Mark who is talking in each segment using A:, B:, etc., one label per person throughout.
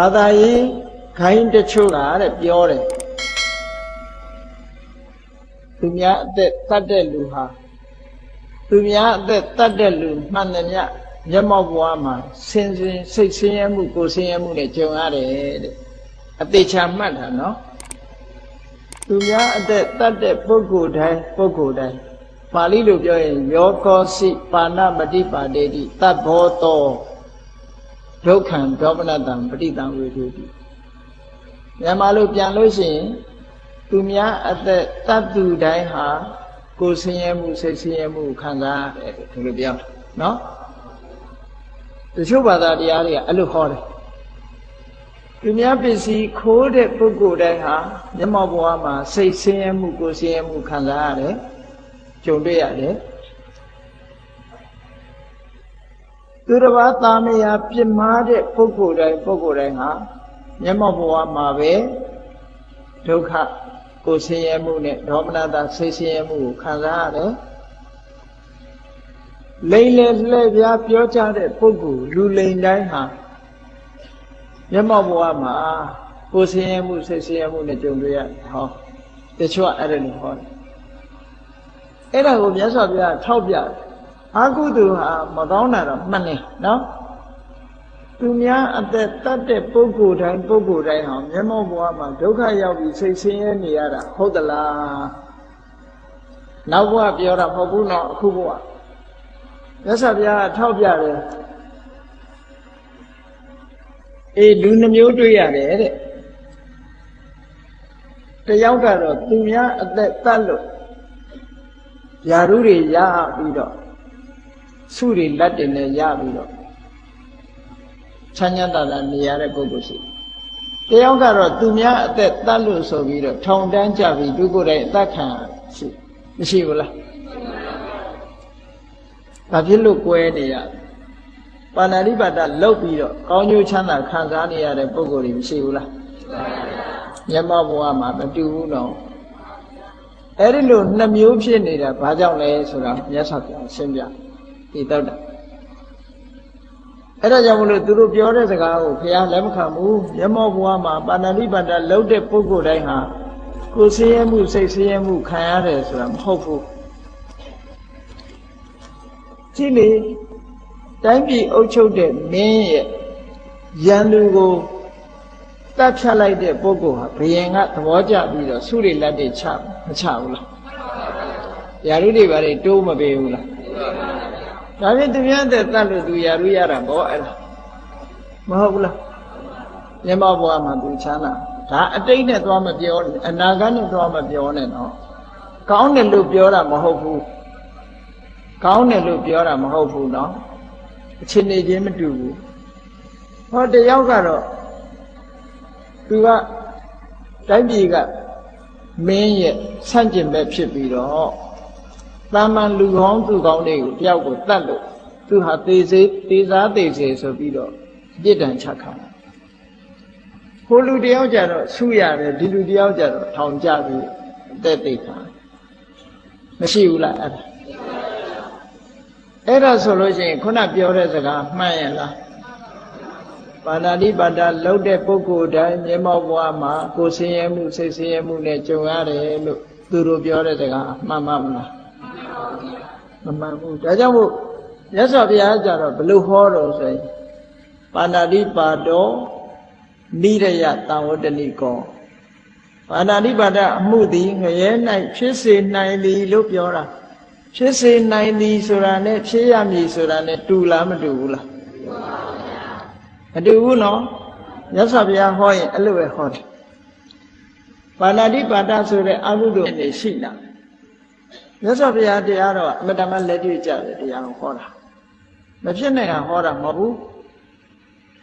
A: ဘာသာရေးခိုင်းတချို့ကတဲ့ပြောတယ်သူများအသက်တတ်တဲ့လူဟာသူများအသက်တတ်တဲ့လူမှန်တယ်မြတ်မျက်မှောက်ဘဝမှာဆင်းစိတ်ဆင်းရဲမှုကိုယ်ဆင်းရဲမှုနဲ့ကြုံရတယ်တဲ့အသေးချာမှတ်တာနော်သူများအသက်တတ်တဲ့ပုဂ္ဂိုလ်တိုင်းပါဠိလိုပြောရင်ယောကောစိပါဏမတိပါတေတိသဗ္ဗောတောဒုက္ခံဒေါမနတံပဋိတံဝေဒုတိမြန်မာလိုပြန်လို့ရှိရင်သူများအသက်တတ်သူတိုင်းဟာကိုယ်ဆင်းရဲမှုစိတ်ဆင်းရဲမှုခံစားရတယ်ဒီလိုပြောနော်တချို့ဘာသာတရားတွေကအဲ့လိုဟောတယ်သူများပစ္စည်းခိုးတဲ့ပုဂ္ဂိုလ်တိုင်းဟာမျက်မှောက်ဘဝမှာစိတ်ဆင်းရဲမှုကိုယ်ဆင်းရဲမှုခံစားရတယ်ကြုံတွေ့ရတယ်သူတစ်ပါးသားမယားပြစ်မှားတဲ့ပုဂ္ဂိုလ်တိုင်းဟာမျက်မှောက်ဘဝမှာပဲဒုက္ခကိုယ်ဆင်းရဲမှုနဲ့ဒေါမနတစိတ်ဆင်းရဲမှုကိုခံစားရတယ်လိမ့်လေလှည့်ပြားပြောကြတဲ့ပုဂ္ဂိုလ်လူလိမ်တိုင်းဟာမျက်မှောက်ဘဝမှာကိုယ်ဆင်းရဲမှုစိတ်ဆင်းရဲမှုနဲ့ကြုံတွေ့ရတယ်ဟောတချို့အဲ့ဒါလိုဟောတယ်အဲ့ဒါကိုမြတ်စွာဘုရားထောက်ပြတယ်အကုသိုလ်ဟာမကောင်းတာတော့မှန်တယ်နော်သူများအသက်တတ်တဲ့ပုဂ္ဂိုလ်တိုင်းဟာမျက်မှောက်ဘဝမှာဒုက္ခရောက်ပြီးစိတ်ဆင်းရဲနေရတာဟုတ်သလားနောက်ဘဝပြောတာမဟုတ်ဘူးနော်အခုဘဝမြတ်စွာဘုရားထောက်ပြတယ်လူနှမျိုးတွေ့ရတယ်တဲ့တယောက်ကတော့သူများအသက်တတ်လို့ຢာရုတွေရပြီးတော့ဆုတွေလက်တွေနဲ့ရပြီးတော့ချမ်းသာတာနေရတဲ့ပုဂ္ဂိုလ်ရှိတယောက်ကတော့သူများအသက်တတ်လို့ဆိုပြီးတော့ထောင်တန်းကြပြီးသူကိုယ်တိုင်အသက်ခံရှိမရှိဘူးလားဘာဖြစ်လို့ကွဲနေရပါဏာတိပါဒလောက်ပြီးတော့ကောင်းကျိုးချမ်းသာခံစားနေရတဲ့ပုဂ္ဂိုလ်တွေမရှိဘူးလားမျက်မှောက်ဘဝမှာမတူဘူးတော့အဲ့ဒီလိုနှစ်မျိုးဖြစ်နေတာဘာကြောင့်လဲဆိုတာမြတ်စွာဘုရားရှင်းပြဒီတော့တာအဲ့ဒါကြောင့်မလို့သူတို့ပြောတဲ့စကားကိုဘုရားလက်မခံဘူးမျက်မှောက်ဘဝမှာပါဏာတိပါဒလောက်တဲ့ပုဂ္ဂိုလ်တိုင်းဟာကိုယ်ဆင်းရဲမှုစိတ်ဆင်းရဲမှုခံရတယ်ဆိုတာမဟုတ်ဘူးကြည့်လေတိုင်းပြည်အုပ်ချုပ်တဲ့မင်းရဲ့ရန်သူကိုတတ်ဖြတ်လိုက်တဲ့ပုဂ္ဂိုလ်ဟာဘယင်ကသဘောကျပြီးတော့ဆုတွေလက်တွေချမချဘူးလားယာရုတွေဘာတွေတိုးမပေးဘူးလားဒါဖြင့်သူများတဲ့တတ်လို့သူယာရုရတာဘောအဲ့ဒါမဟုတ်ဘူးလားမျက်မှောက်ဘဝမှာသူချမ်းသာဒါအတိတ်နဲ့သွားမပြောနဲ့အနာဂတ်နဲ့သွားမပြောနဲ့နော်ကောင်းတယ်လို့ပြောတာမဟုတ်ဘူးကောင်းတယ်လို့ပြောတာမဟုတ်ဘူးနော်အချင်းနေချင်းမတူဘူးဟောတယောက်ကတော့သူကတိုင်းပြည်ကမင်းရဲ့ဆန့်ကျင်ဘက်ဖြစ်ပြီးတော့တာမန်လူကောင်းသူကောင်းတွေကိုတယောက်ကိုတတ်လို့သူဟာသေစားဆိုပြီးတော့ပြစ်ဒဏ်ချခံတယ်ဟိုလူတယောက်ကြတော့ဆူရတယ်ဒီလူတယောက်ကြတော့ထောင်ကျပြီးအသက်သိခံမရှိဘူးလားအဲ့ဒါဆိုလို့ရှိရင်ခုနပြောတဲ့စကားမှန်ရဲ့လားပါဏာတိပါဒလောက်တဲ့ပုဂ္ဂိုလ်တိုင်းမျက်မှောက်ဘဝမှာကိုယ်ဆင်းရဲမှုစိတ်ဆင်းရဲမှုနဲ့ကြုံရတယ်လို့သူတို့ပြောတဲ့စကားမှန်မလားမမှန်ဘူးဒါကြောင့်မို့မြတ်စွာဘုရားကြတော့ဘလို့ဟောတော့ဆိုရင်ပါဏာတိပါဒောနိရယတံဝတ္တနိကောပါဏာတိပါဒအမှုသည်ငရဲ၌ဖြစ်စေနိုင်သည်လို့ပြောတာဖြစ်စေနိုင်သည်ဆိုတာနဲ့ဖြစ်ရမည်ဆိုတာနဲ့တူလားမတူဘူးလားမတူဘူးနော်မြတ်စွာဘုရားဟောရင်အဲ့လိုပဲဟောတယ်ပါဏာတိပါဒဆိုတဲ့အကုသိုလ်တွေရှိလာမြတ်စွာဘုရားတရားတော့အမတမလက်တွေ့ကြတယ်တရားကိုဟောတာမဖြစ်နိုင်တာဟောတာမဟုတ်ဘူး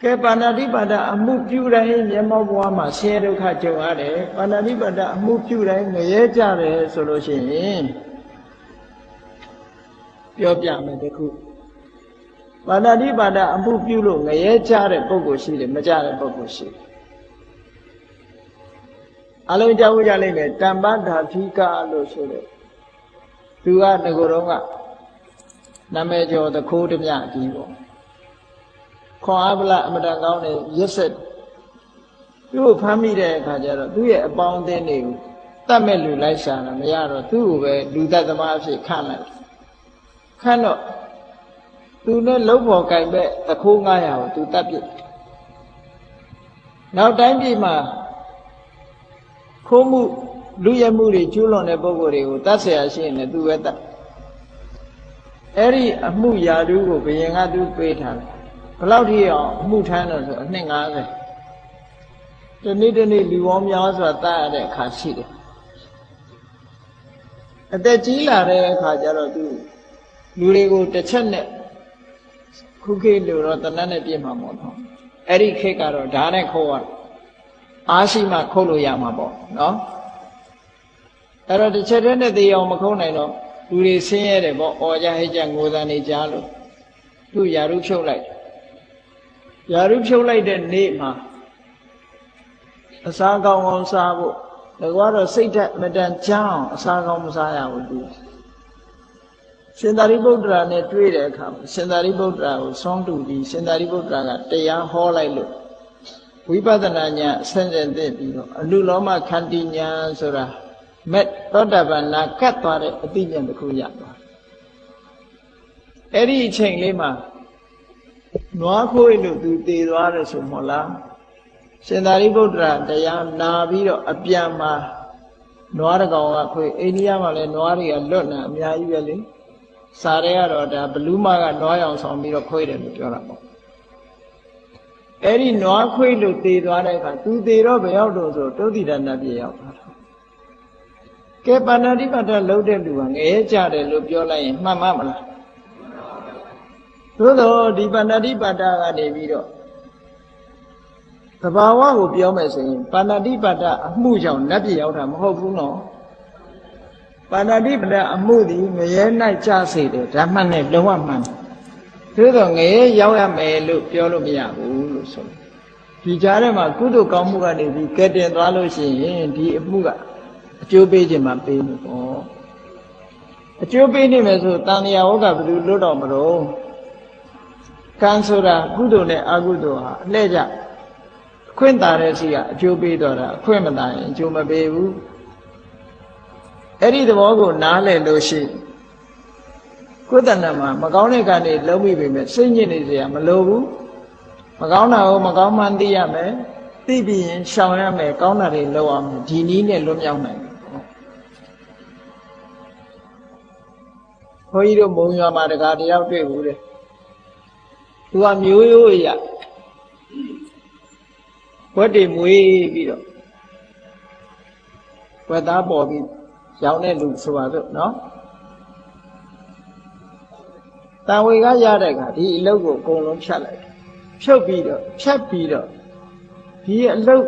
A: ကဲပါဏာတိပါဒအမှုပြုတိုင်းမျက်မှောက်ဘဝမှာဆင်းရဲဒုက္ခကြုံရတယ်ပါဏာတိပါဒအမှုပြုတိုင်းငရဲကြတယ်ဆိုလို့ရှိရင်ပြောပြမယ်တခုပါဏာတိပါဒအမှုပြုလို့ငရဲကြတဲ့ပုဂ္ဂိုလ်ရှိတယ်မကြတဲ့ပုဂ္ဂိုလ်ရှိတယ်အလုံးကြောက်ကြလိမ့်မယ်တမ္ပဓာတိကလို့ဆိုတဲ့သူကငကိုယ်တော့ကနာမည်ကျော်သခိုးဓမြကြီးပေါ့ခွန်အားဗလအမတန်ကောင်းတဲ့ရက်ဆက် သူ့ကိုဖမ်းမိတဲ့အခါကျတော့သူ့ရဲ့အပေါင်းအသင်းတွေကိုတတ်မဲ့လူလိုက်ရှာတာမရတော့သူ့ကိုပဲလူသက်သမားအဖြစ်ခန့်လိုက်ခန့်တော့သူနဲ့လှုပ်ဖို့ကြိုင်ပဲတခိုး900ကိုသူတတ်ပြစ်နောက်တိုင်းပြည်မှာခိုးမှုလူရဲမှုတွေကျူးလွန်တဲ့ပုဂ္ဂိုလ်တွေကိုတတ်เสียရှိရင်လည်းသူပဲတတ်အဲ့ဒီအမှုရာထူးကိုဘုရင်ကသူပေးထားတယ်ဘယ်လောက်ထိအောင်အမှုထမ်းတော့ဆိုအနှစ်50ဒီနေ့လူပေါင်းများစွာတတ်ရတဲ့အခါရှိတယ်အသက်ကြီးလာတဲ့အခါကျတော့သူလူတွေကိုတစ်ချက်နဲ့ခုခေတ်လိုတော့တနတ်နဲ့ပြည့်မှာမဟုတ်တော့အဲ့ဒီခေတ်ကတော့ဓာတ်နဲ့ခိုးရအားရှိမှခုတ်လို့ရမှာပေါ့နော်အဲ့တော့တစ်ချက်တည်းနဲ့သေအောင်မခုတ်နိုင်တော့လူတွေဆင်းရဲတယ်ပေါ့အော်ကြဟိတ်ကြငိုသံနေကြားလို့သူ့ယာရုဖြုတ်လိုက်ယာရုဖြုတ်လိုက်တဲ့နေ့မှာအစာကောင်းအောင်စားဖို့ဒါကတော့စိတ်ဓာတ်မတန်ကြောင်းအစာကောင်းမစားရဘူးသူရှင်သာရိပုတ္တရာနဲ့တွေ့တဲ့အခါမှာရှင်သာရိပုတ္တရာကိုဆွမ်းတူပြီးရှင်သာရိပုတ္တရာကတရားဟောလိုက်လို့ဝိပဿနာဉာဏ်အစဉ်စဉ်သိပြီးတော့အနုလောမခန္တီဉာဏ်ဆိုတာမဲ့သောတာပန်နာကတ်သွားတဲ့အသိဉာဏ်တစ်ခုရသွားအဲ့ဒီအချိန်လေးမှာနွားခိုးလို့သူတည်သွားတယ်ဆိုမဟုတ်လားရှင်သာရိပုတ္တရာတရားနာပြီးတော့အပြန်မှာနွားတကောင်ကခွေအိန္ဒိယမှာလည်းနွားတွေကလွတ်နေအများကြီးပဲလေစားရဲကတော့ဒါဘလူးမကနွားရောင်ဆောင်ပြီးတော့ခွေတယ်လို့ပြောတာပေါ့အဲ့ဒီနွားခွေလို့တည်သွားတဲ့အခါသူတည်တော့ဘယ်ရောက်တော့ဆိုတုတ်တိဒနာပြေရောက်သွားတာကဲပါဏာတိပါဒလုံးတဲ့လူကငရဲကြတယ်လို့ပြောလိုက်ရင်မှန်မလားသို့တော့ဒီပါဏာတိပါဒကနေပြီးတော့သဘာဝကိုပြောမယ်ဆိုရင်ပါဏာတိပါဒအမှုကြောင့်နတ်ပြည်ရောက်တာမဟုတ်ဘူးနော်ပါဏာတိပါဒအမှုသည်ငရဲ၌ကြစေတယ်ဓမ္မနဲ့လုံးဝမှန်သို့တော့ငရဲရောက်ရမယ်လို့ပြောလို့မရဘူးလို့ဆိုဒီကြားထဲမှာကုသိုလ်ကောင်းမှုကနေပြီးကဲတင်သွားလို့ရှိရင်ဒီအမှုကအကျိုးပေးခြင်းမှပေးလို့ပေါ့အကျိုးပေးနေမယ်ဆိုတန်မြာဝကဘယ်လိုလွတ်တော့မလို့ကံဆိုတာကုသိုလ်နဲ့အကုသိုလ်ဟာအလှည့်ကျခွင့်တာတဲ့စီကအကျိုးပေးတော့တာအခွင့်မတာရင်အကျိုးမပေးဘူးအဲ့ဒီသဘောကိုနားလည်လို့ရှိကိုယ်တဏ္ဍမှာမကောင်းတဲ့ကံတွေလုံးမိပေမဲ့စိတ်ညစ်နေစရာမလိုဘူးမကောင်းတာကိုမကောင်းမှန်းသိရမယ်သိပြီးရင်ရှောင်ရမယ်ကောင်းတာတွေလုပ်အောင်ဒီနည်းနဲ့လွတ်မြောက်နိုင်တယ်ဘုန်းကြီးတို့မုံရွာမှာတကားတယောက်တွေ့ဘူးတဲ့သူကမျိုးရိုးရဝတ်တွေမွေးပြီးတော့ဝတ်သားပေါ်ပြီးရောင်းတဲ့လူဆိုပါစို့နော်တန်ဝေကရတဲ့အခါဒီအလုပ်ကိုအကုန်လုံးဖြတ်လိုက်ဖြုတ်ပြီးတော့ဖြတ်ပြီးတော့ဒီအလုပ်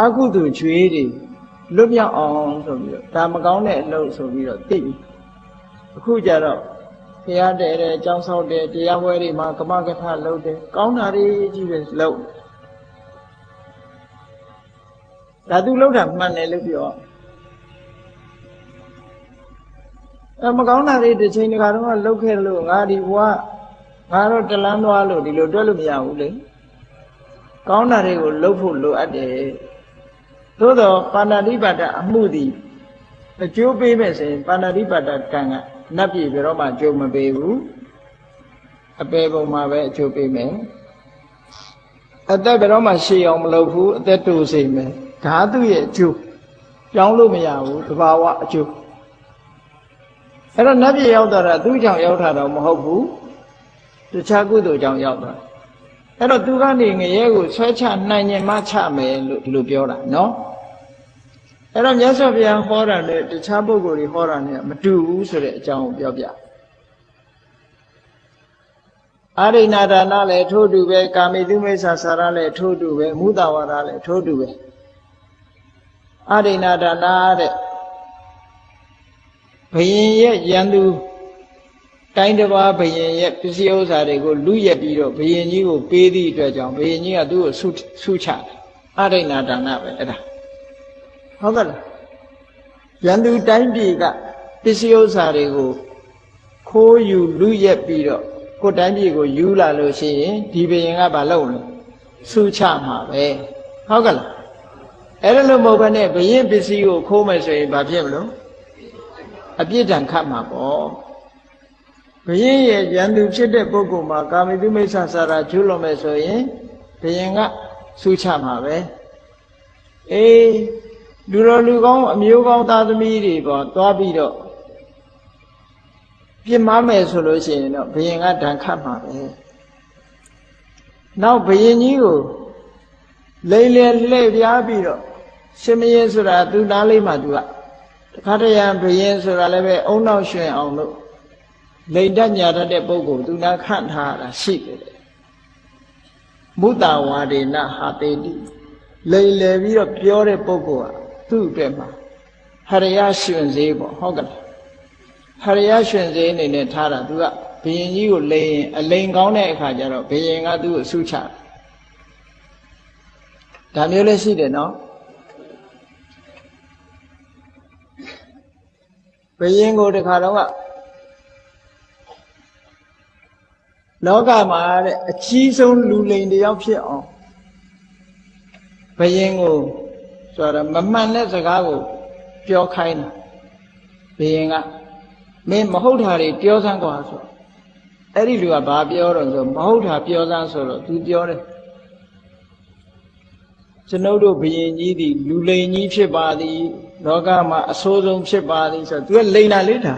A: အကုသိုလ်ကျွေးတွေလွတ်မြောက်အောင်ဆိုပြီးတော့ဒါမကောင်းတဲ့အလုပ်ဆိုပြီးတော့သိပြီအခုကြတော့ဘုရားတဲ့တဲ့အကြောင်းဆောက်တဲ့တရားပွဲတွေမှာကမကထလုပ်တယ်ကောင်းတာတွေကြီးပဲလုပ်ဒါသူလုပ်တာမှန်တယ်လို့ပြောမကောင်းတာတွေတစ်ချိန်တစ်ခါတော့လုပ်ခဲ့လို့ငါဒီဘဝငါတော့တလန်းသွားလို့ဒီလိုတွက်လို့မရဘူးလေကောင်းတာတွေကိုလုပ်ဖို့လိုအပ်တယ်သို့တော့ပါဏာတိပါဒအမှုသည်အကျိုးပေးမယ်ဆိုရင်ပါဏာတိပါဒကံကနတ်ပြည်ဘယ်တော့မှအကျိုးမပေးဘူးအပေပုံမှာပဲအကျိုးပေးမယ်အသက်ဘယ်တော့မှရှည်အောင်မလုပ်ဘူးအသက်တိုးစေမယ်ဒါသူ့ရဲ့အကျိုးကြောင်းလို့မရဘူးသဘာဝအကျိုးအဲ့တော့နတ်ပြည်ရောက်တော့တာသူ့ကြောင့်ရောက်တာတော့မဟုတ်ဘူးတခြားကုသိုလ်ကြောင့်ရောက်တာအဲ့တော့သူကနေငရဲကိုဆွဲချနိုင်ရင်မှချမယ်လို့ဒီလိုပြောတာနော်အဲ့တော့မြတ်စွာဘုရားဟောတာနဲ့တခြားပုဂ္ဂိုလ်တွေဟောတာနဲ့မတူဘူးဆိုတဲ့အကြောင်းကိုပြောပြအာရိဏဒါနလည်းထို့တူပဲကာမိတုမိစ္ဆာစာရလည်းထို့တူပဲမုဒဝါဒလည်းထို့တူပဲအာရိဏဒါနတဲ့ဘယင်ရဲ့ရန်သူတိုင်းတစ်ပါးဘယင်ရဲ့ပစ္စည်းဥစ္စာတွေကိုလူရက်ပြီးတော့ဘယင်ကြီးကိုပေးသည့်အတွက်ကြောင့်ဘယင်ကြီးကသူ့ကိုဆုချတယ်အာရိဏဒါနပဲအဲ့ဒါဟုတ်ကဲ့လားရန်သူတိုင်းပြည်ကပစ္စည်းဥစ္စာတွေကိုခိုးယူလူရက်ပြီးတော့ကိုယ်တိုင်းပြည်ကိုယူလာလို့ရှိရင်ဒီဘယင်ကဘာလုပ်လဲ စုချမှာပဲဟုတ်ကလားအဲ့ဒါလို့မဟုတ်ဘဲနဲ့ဘယင်းပစ္စည်းကိုခိုးမယ်ဆိုရင်ဘာဖြစ်မလို့အပြစ်ဒဏ်ခတ်မှာပေါ့ဘယင်းရဲ့ရန်သူဖြစ်တဲ့ပုဂ္ဂိုလ်မှာကာမိတုမိစ္ဆာစာရာကျူးလွန်မယ်ဆိုရင်ဘယင်းကစုချမှာပဲအေးလူတော်လူကောင်းအမျိုးကောင်းသားသမီးတွေပေါ့သွားပြီးတော့ပြစ်မှားမယ်ဆိုလို့ရှိရင်တော့ဘယင်ကဒဏ်ခတ်မှာပဲနောက်ဘယင်ကြီးကိုလိမ့်လေလှည့်ပြားပြီးတော့ရှင်မင်းဆိုတာသူသားလေးမှသူကတခါတရံဘယင်ဆိုတာလည်းပဲအုံနောက်ရွှင်အောင်လို့လိမ့်တညာတတ်တဲ့ပုဂ္ဂိုလ်သူနာခန့်ထားတာရှိတယ်မုတ္တဝါဒေနဟာတေတိလိမ့်လေပြီးတော့ပြောတဲ့ပုဂ္ဂိုလ်ကသူ့အတွက်မှာဟရယရှင်စေးပေါ့ဟုတ်ကလားဟရယရှင်စေးအနေနဲ့ထားတာသူကဘယင်ကြီးကိုလိမ့်ရင်အလိန်ကောင်းတဲ့အခါကျတော့ဘယင်ကသူ့ကိုဆုချဒါမျိုးလည်းရှိတယ်နော်ဘယင်ကိုတခါတော့ကလောကမှာတဲ့အကြီးဆုံးလူလိမ်တယောက်ဖြစ်အောင်ဘယင်ကိုဆိုတော့မမှန်တဲ့စကားကိုပြောခိုင်းတယ်ဘယင်ကမင်းမဟုတ်တာတွေပြောစမ်းกว่าဆိုအဲ့ဒီလူကဘာပြောတော့ဆိုမဟုတ်တာပြောစမ်းဆိုတော့သူပြောတယ်ကျွန်ုပ်တို့ဘယင်ကြီးသည်လူလိမ်ကြီးဖြစ်ပါသည်လောကမှာအဆိုးဆုံးဖြစ်ပါသည်ဆိုတော့သူကလိမ်တာလေတာ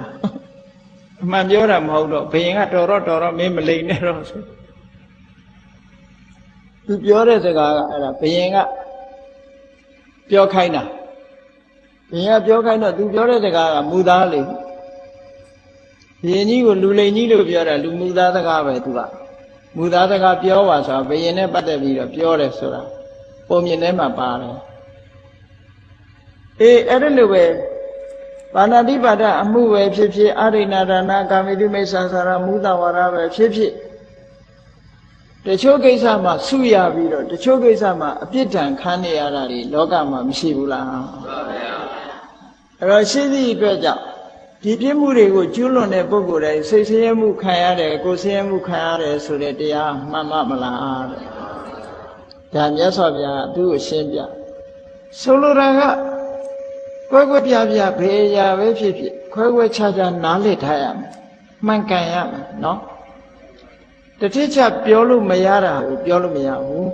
A: အမှန်ပြောတာမဟုတ်တော့ဘယင်ကတော်တော့မင်းမလိမ်နဲ့တော့ဆိုသူပြောတဲ့စကားကအဲ့ဒါဘယင်ကပြောခိုင်းတာဘယင်ကပြောခိုင်းတော့သူပြောတဲ့စကားကမူသားလေဘယင်ကြီးကိုလူလိမ်ကြီးလို့ပြောတာလူမူသားစကားပဲသူကမူသားစကားပြောပါဆိုတော့ဘယင်နဲ့ပတ်သက်ပြီးတော့ပြောတယ်ဆိုတာပုံမြင်ထဲမှာပါတယ်အေးအဲ့ဒါလိုပဲပါဏာတိပါဒအမှုပဲဖြစ်ဖြစ်အရိဏဒါနကာမိတုမိစ္ဆာစာရမုဒဝါဒပဲဖြစ်ဖြစ်တချို့ကိစ္စမှာဆုရပြီးတော့တချို့ကိစ္စမှာအပြစ်ဒဏ်ခံနေရတာတွေလောကမှာမရှိဘူးလားမှန်ပါဗျာအဲ့တော့ရှိသည့်အတွက်ကြောင့်ဒီပြစ်မှုတွေကိုကျူးလွန်တဲ့ပုဂ္ဂိုလ်တိုင်းစိတ်ဆင်းရဲမှုခံရတယ်ကိုယ်ဆင်းရဲမှုခံရတယ်ဆိုတဲ့တရားမှန်မလားတဲ့ဒါမြတ်စွာဘုရားသူ့ကိုရှင်းပြဆိုလိုတာကခွဲခွဲပြပြဘေးရာပဲဖြစ်ဖြစ်ခွဲခွဲခြားခြားနားလည်ထားရမယ်မှန်ကန်ရမယ်နော်တတိချပြောလို့မရတာကိုပြောလို့မရဘူး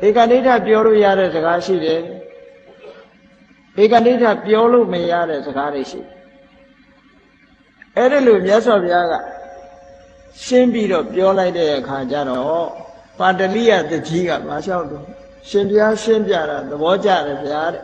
A: ဧကနိဋ္ဌပြောလို့ရတဲ့စကားရှိတယ်ဧကနိဋ္ဌပြောလို့မရတဲ့စကားတွေရှိအဲ့ဒါလို့မြတ်စွာဘုရားကရှင်းပြီးတော့ပြောလိုက်တဲ့အခါကျတော့ပါတလိယတကြီးကမလျှောက်တော့ရှင်ဘုရားရှင်းပြတာသဘောကျတယ်ဗျာတဲ့